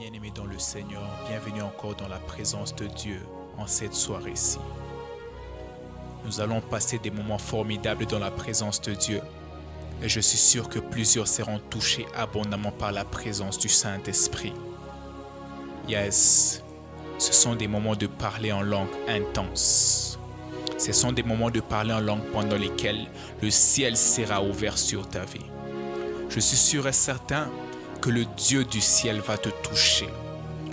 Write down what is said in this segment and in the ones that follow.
Bien-aimés dans le Seigneur, bienvenue encore dans la présence de Dieu en cette soirée-ci. Nous allons passer des moments formidables dans la présence de Dieu et je suis sûr que plusieurs seront touchés abondamment par la présence du Saint-Esprit. Yes, ce sont des moments de parler en langue intense. Ce sont des moments de parler en langue pendant lesquels le ciel sera ouvert sur ta vie. Je suis sûr et certain que le Dieu du ciel va te toucher.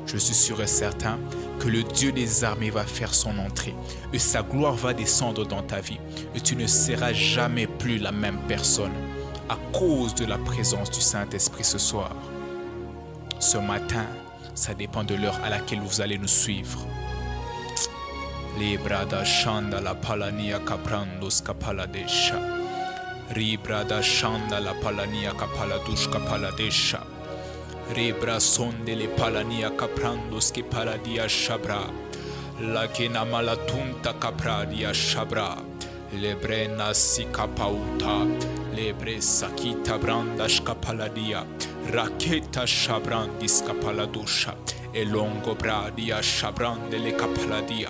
Je suis sûr et certain que le Dieu des armées va faire son entrée et sa gloire va descendre dans ta vie et tu ne seras jamais plus la même personne à cause de la présence du Saint-Esprit ce soir. Ce matin, ça dépend de l'heure à laquelle vous allez nous suivre. Librada shanda la palania caprandos capaladesha. Ribrada shanda la palania capaladush capaladesha. Ribra sonde le palania caprandos que paladia shabra. La que namalatunta capradia shabra. Lebrena si capauta. Lebre sakita brandash capaladia. Raketa shabrandis capaladusha. Elongo bradia shabrande le capaladia.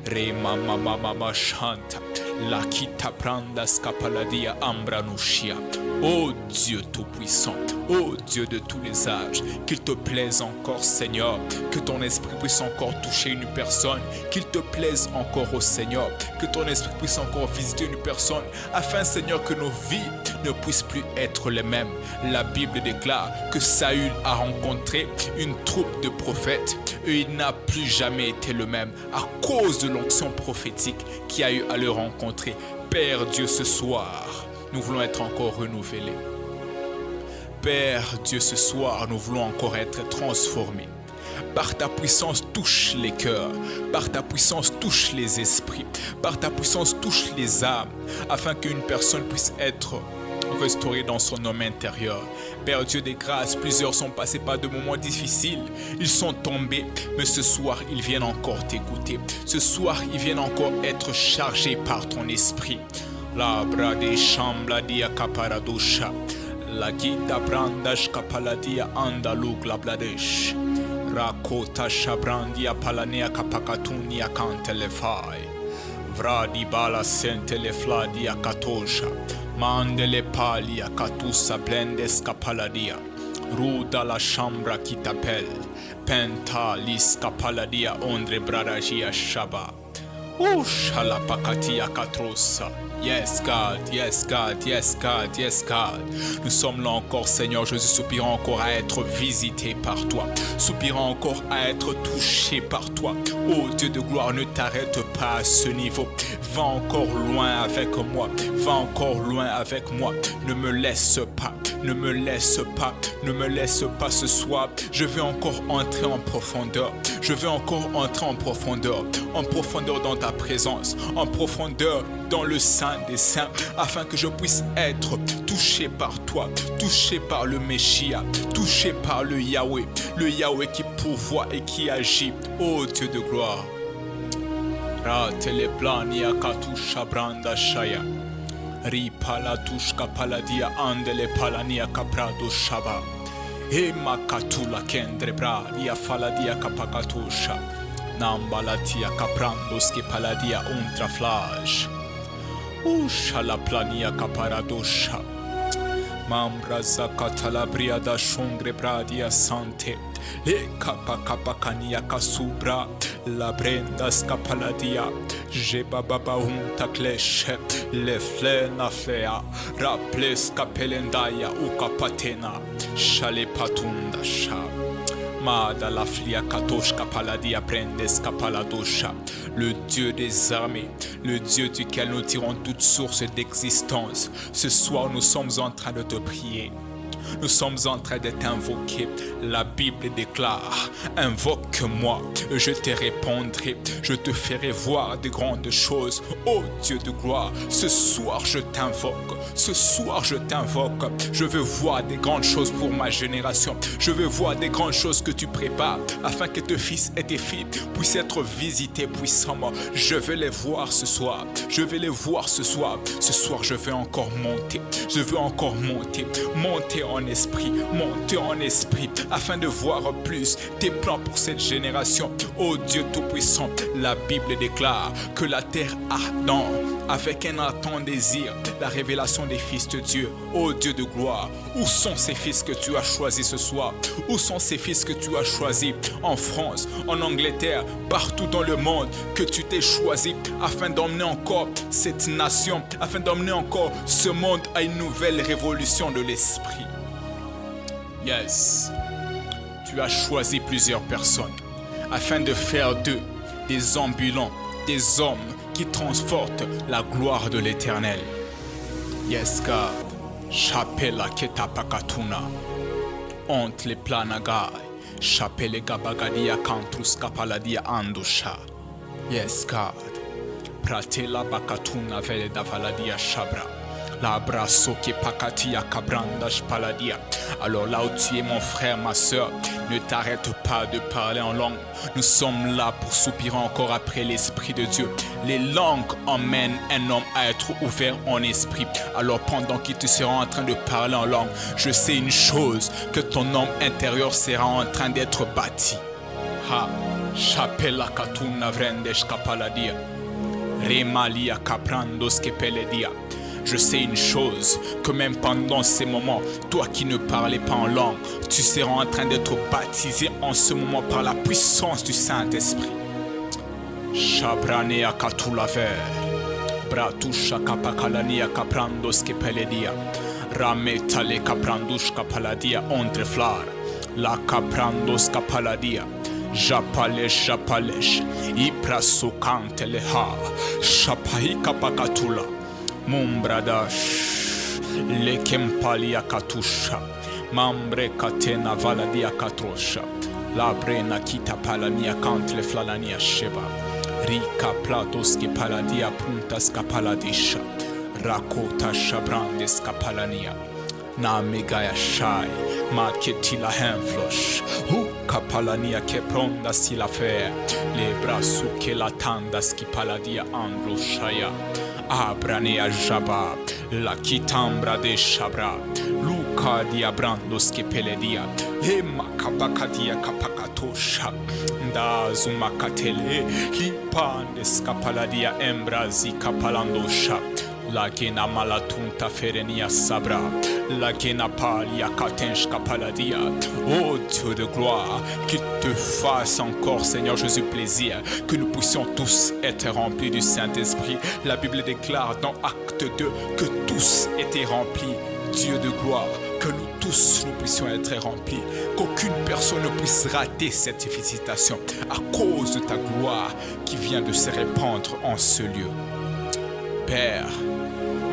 Re mama mama shanta. La kita prandas capaladia ambranushia. Ô Dieu tout-puissant, ô Dieu de tous les âges, qu'il te plaise encore Seigneur, que ton esprit puisse encore toucher une personne, qu'il te plaise encore au Seigneur, que ton esprit puisse encore visiter une personne, afin Seigneur que nos vies ne puissent plus être les mêmes. La Bible déclare que Saül a rencontré une troupe de prophètes et il n'a plus jamais été le même à cause de l'onction prophétique qu'il a eu à le rencontrer. Père Dieu, ce soir, nous voulons être encore renouvelés. Père Dieu, ce soir, nous voulons encore être transformés. Par ta puissance, touche les cœurs. Par ta puissance, touche les esprits. Par ta puissance, touche les âmes. Afin qu'une personne puisse être restaurée dans son homme intérieur. Père Dieu des grâces, plusieurs sont passés par de moments difficiles. Ils sont tombés, mais ce soir, ils viennent encore t'écouter. Ce soir, ils viennent encore être chargés par ton esprit. La brade shambla dia caparadusha. La gita brandash capaladia andalug la bladesh. Rakota shabrandia palanea capacatunia cantelefai. Vradi bala sentelefladia catosha. Mandele palia catusa blendes capaladia. Ruda la chambra qui t'appelle. Pentalis capaladia ondre bradagia shaba. Ushala pakatia katrosa. Yes God, yes God, yes God, yes God. Nous sommes là encore Seigneur Jésus, soupirant encore à être visité par toi. Soupirant encore à être touché par toi. Oh Dieu de gloire, ne t'arrête pas à ce niveau. Va encore loin avec moi. Va encore loin avec moi. Ne me laisse pas. Ne me laisse pas. Ne me laisse pas ce soir. Je veux encore entrer en profondeur. Je veux encore entrer en profondeur. En profondeur dans ta présence. En profondeur dans le Saint des Saints, afin que je puisse être touché par toi, touché par le Messia, touché par le Yahweh qui pourvoit et qui agit. Ô Dieu de gloire. Ratele plania katusha branda shaya. Ripala tushka paladia andele palania caprado shaba. Ema katula kendre bradia faladia kapakatusha. Nambalatia caprandos que paladia untra flash. Usha la plania caparadosha. Mambra zacatalabria da shungre bradia sante. Le capacania casubra. La brenda scapaladia. Jebababa unta kleshe. Le flena flea. Raples capelendaya ukapatena. Shale patunda sha. Mada la flia katoshka paladia prendes kapaladosha. Le Dieu des armées, le Dieu duquel nous tirons toute source d'existence. Ce soir, nous sommes en train de te prier. Nous sommes en train de t'invoquer. La Bible déclare, invoque-moi, je te répondrai, je te ferai voir de grandes choses. Ô Dieu de gloire, ce soir je t'invoque, ce soir je t'invoque. Je veux voir des grandes choses pour ma génération. Je veux voir des grandes choses que tu prépares, afin que tes fils et tes filles puissent être visités puissamment. Je veux les voir ce soir, je veux les voir ce soir. Ce soir je veux encore monter, je veux encore monter en en esprit, monter en esprit, afin de voir plus tes plans pour cette génération. Ô Dieu Tout-Puissant, la Bible déclare que la terre ardent avec un ardent désir la révélation des fils de Dieu. Ô Dieu de gloire, où sont ces fils que tu as choisis ce soir? Où sont ces fils que tu as choisis en France, en Angleterre, partout dans le monde, que tu t'es choisi afin d'emmener encore cette nation, afin d'emmener encore ce monde à une nouvelle révolution de l'esprit? Yes, tu as choisi plusieurs personnes afin de faire d'eux des ambulants, des hommes qui transportent la gloire de l'Éternel. Yes, God. Chapela ketapakatuna. Ont le planagai. Chapele gabagadia cantus kapaladia andusha. Yes, God. Pratela bakatuna vele davaladia shabra. La brasso qui pakatia kabrandash paladia. Alors là où tu es mon frère, ma soeur, ne t'arrête pas de parler en langue. Nous sommes là pour soupirer encore après l'Esprit de Dieu. Les langues emmènent un homme à être ouvert en esprit. Alors pendant qu'il te sera en train de parler en langue, je sais une chose, que ton homme intérieur sera en train d'être bâti. Ha, chapela katuna vrendesh kapaladia. Remalia kaprandos kepeledia. Je sais une chose, que même pendant ces moments, toi qui ne parlais pas en langue, tu seras en train d'être baptisé en ce moment par la puissance du Saint-Esprit. Shabranea katulaver, bratusha kapakalania kaprandos kepeledia, rametale kaprandush kapaladia ontreflar, la kaprandos kapaladia. Japalesh, japalesh, iprasukante leha, shapai kapakatula. Mumbradash, lekempalia katusha, mambre katena valadia katrosha, la brena kita palania kantle flalania sheba, rika platoski paladia puntas kapaladisha, rakota shabrandes kapalania, na megaya shai, maketila henflosh, hu kapalania ke pronda si la fer, le brasu ke la tandas ki paladia androshaya. Abranea Jaba, la kitambra de Shabra, Luca diabrandos que peledia, Ema kabakadia kapakatosha, Dazumakatele, Hipandes kapaladia embrazi kapalandosha, la gena malatunta ferenia sabra, la gena palia katensh kapaladia. Oh Dieu de gloire, qu'il te fasse encore, Seigneur Jésus, plaisir, que nous puissions tous être remplis du Saint-Esprit. La Bible déclare dans Acte 2 que tous étaient remplis, Dieu de gloire, que nous tous nous puissions être remplis, qu'aucune personne ne puisse rater cette visitation à cause de ta gloire qui vient de se répandre en ce lieu. Père,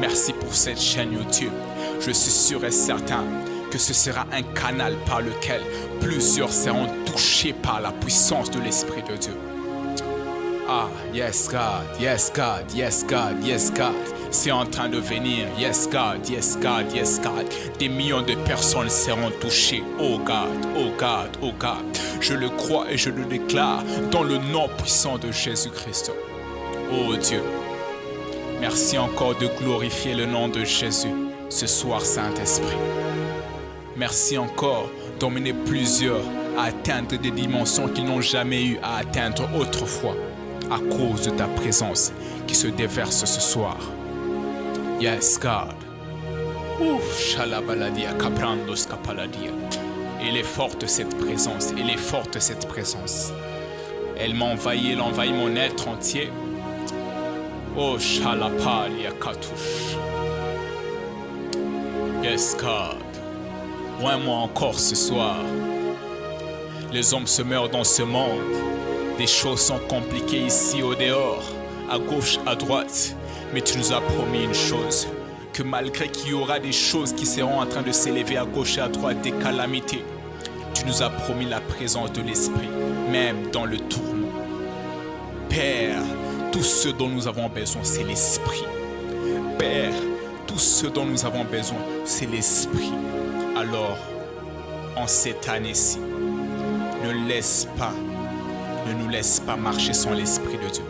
merci pour cette chaîne YouTube. Je suis sûr et certain que ce sera un canal par lequel plusieurs seront touchés par la puissance de l'Esprit de Dieu. Ah, yes God, yes God, yes God, yes God. C'est en train de venir. Yes God, yes God, yes God. Des millions de personnes seront touchées. Oh God, oh God, oh God. Je le crois et je le déclare dans le nom puissant de Jésus-Christ. Oh Dieu. Merci encore de glorifier le nom de Jésus ce soir, Saint-Esprit. Merci encore d'emmener plusieurs à atteindre des dimensions qu'ils n'ont jamais eu à atteindre autrefois à cause de ta présence qui se déverse ce soir. Yes, God. Shalabaladia, Kabrandos, Kapaladia. Elle est forte cette présence, elle est forte cette présence. Elle m'envahit, elle envahit mon être entier. Oh, Shalapalia Katouche. Yes, God. Loin-moi encore ce soir. Les hommes se meurent dans ce monde. Les choses sont compliquées ici au dehors, à gauche, à droite. Mais tu nous as promis une chose, que malgré qu'il y aura des choses qui seront en train de s'élever à gauche et à droite, des calamités, tu nous as promis la présence de l'Esprit, même dans le tourment. Père, tout ce dont nous avons besoin, c'est l'Esprit. Père, tout ce dont nous avons besoin, c'est l'Esprit. Alors, en cette année-ci, ne nous laisse pas marcher sans l'Esprit de Dieu.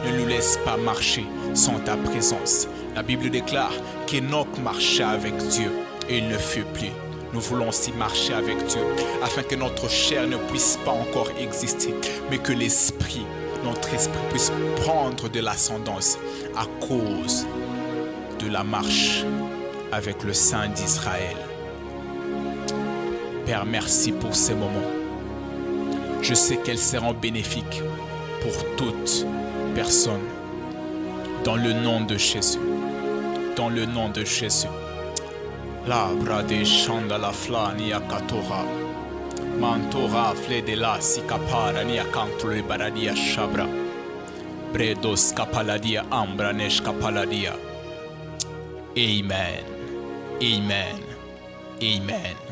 Ne nous laisse pas marcher sans ta présence. La Bible déclare qu'Enoch marcha avec Dieu et il ne fut plus. Nous voulons aussi marcher avec Dieu, afin que notre chair ne puisse pas encore exister, mais que l'esprit, notre esprit puisse prendre de l'ascendance à cause de la marche avec le Saint d'Israël. Père, merci pour ces moments. Je sais qu'elles seront bénéfiques pour toute personne. Dans le nom de Jésus. Dans le nom de Jésus. La brade chanda la flania katora. Mantora fle de la sikapara ni akanto le baradia shabra. Bredos kapaladia ambra nesh kapaladia. Amen. Amen. Amen.